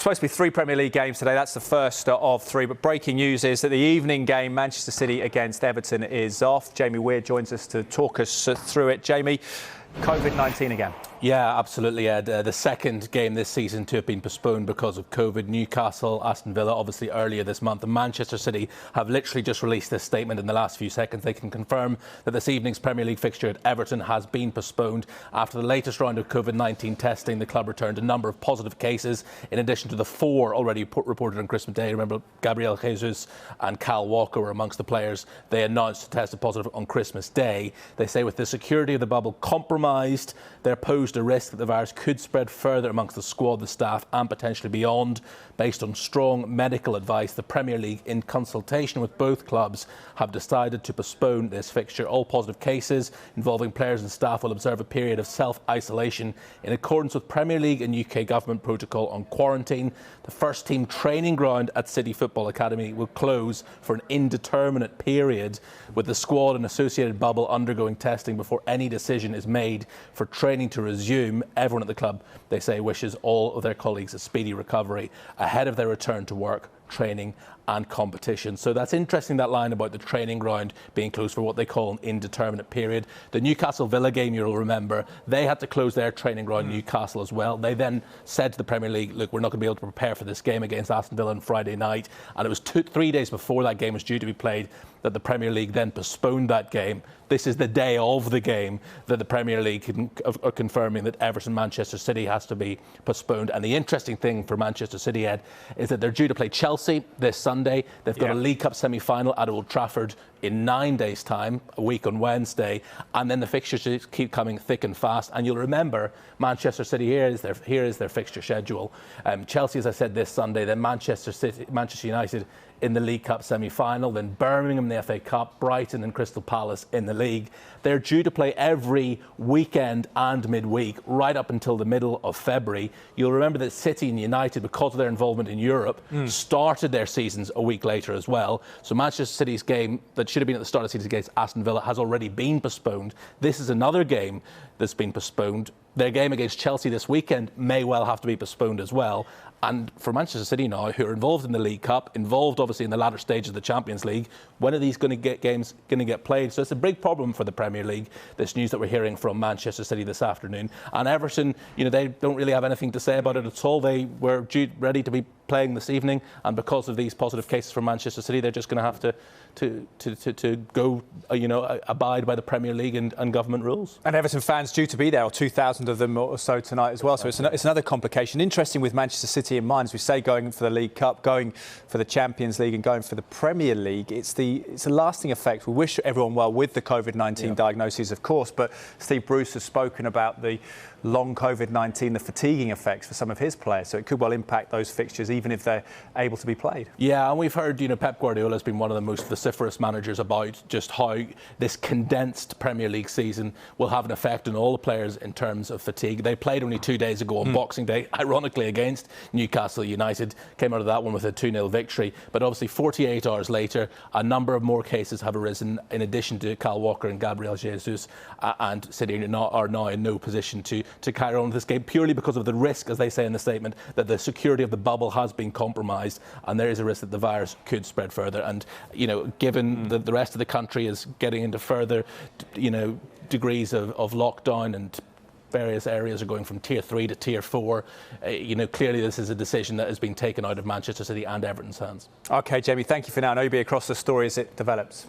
Supposed to be 3 Premier League games today. That's the first of 3. But breaking news is that the evening game, Manchester City against Everton, is off. Jamie Weir joins us to talk us through it. Jamie, COVID-19 again. Yeah, absolutely, Ed. The second game this season to have been postponed because of COVID. Newcastle, Aston Villa, obviously earlier this month. And Manchester City have literally just released this statement in the last few seconds. They can confirm that this evening's Premier League fixture at Everton has been postponed. After the latest round of COVID-19 testing, the club returned a number of positive cases, in addition to the 4 already reported on Christmas Day. Remember, Gabriel Jesus and Kyle Walker were amongst the players they announced to tested positive on Christmas Day. They say with the security of the bubble compromised, they're posed a risk that the virus could spread further amongst the squad, the staff and potentially beyond. Based on strong medical advice, the Premier League, in consultation with both clubs, have decided to postpone this fixture. All positive cases involving players and staff will observe a period of self-isolation in accordance with Premier League and UK government protocol on quarantine. The first team training ground at City Football Academy will close for an indeterminate period, with the squad and associated bubble undergoing testing before any decision is made for training to resume. Everyone at the club, they say, wishes all of their colleagues a speedy recovery ahead of their return to work, training and competition. So that's interesting, that line about the training ground being closed for what they call an indeterminate period. The Newcastle Villa game, you'll remember, they had to close their training ground, Newcastle as well. They then said to the Premier League, look, we're not going to be able to prepare for this game against Aston Villa on Friday night. And it was 3 days before that game was due to be played that the Premier League then postponed that game. This is the day of the game that the Premier League are confirming that Everton-Manchester City has to be postponed. And the interesting thing for Manchester City, Ed, is that they're due to play Chelsea this Sunday. They've got a League Cup semi-final at Old Trafford in 9 days' time, a week on Wednesday, and then the fixtures just keep coming thick and fast. And you'll remember, Manchester City, here is their fixture schedule. Chelsea, as I said, this Sunday, then Manchester United in the League Cup semi-final, then Birmingham in the FA Cup, Brighton and Crystal Palace in the league. They're due to play every weekend and midweek right up until the middle of February. You'll remember that City and United, because of their involvement in Europe, started their seasons a week later as well. So Manchester City's game that should have been at the start of the season against Aston Villa has already been postponed. This is another game that's been postponed. Their game against Chelsea this weekend may well have to be postponed as well. And for Manchester City now, who are involved in the League Cup, involved obviously in the latter stage of the Champions League, when are these games going to get played? So it's a big problem for the Premier League, this news that we're hearing from Manchester City this afternoon. And Everton, they don't really have anything to say about it at all. They were ready to be playing this evening, and because of these positive cases from Manchester City, they're just going to have to go, abide by the Premier League and government rules. And Everton fans due to be there, or 2,000 of them or so tonight as well. So it's another complication. Interesting with Manchester City in mind, as we say, going for the League Cup, going for the Champions League and going for the Premier League. It's a lasting effect. We wish everyone well with the COVID-19 diagnoses, of course, but Steve Bruce has spoken about the long COVID-19, the fatiguing effects for some of his players. So it could well impact those fixtures, even if they're able to be played. Yeah, and we've heard, Pep Guardiola has been one of the most vociferous managers about just how this condensed Premier League season will have an effect on all the players in terms of fatigue. They played only 2 days ago on Boxing Day, ironically against Newcastle United, came out of that one with a 2-0 victory. But obviously 48 hours later, a number of more cases have arisen, in addition to Kyle Walker and Gabriel Jesus, and City are now in no position to carry on with this game, purely because of the risk, as they say in the statement, that the security of the bubble has been compromised, and there is a risk that the virus could spread further. And given that the rest of the country is getting into further degrees of lockdown, and various areas are going from tier 3 to tier 4, clearly this is a decision that has been taken out of Manchester City and Everton's hands. OK, Jamie, thank you for now. I know you'll be across the story as it develops.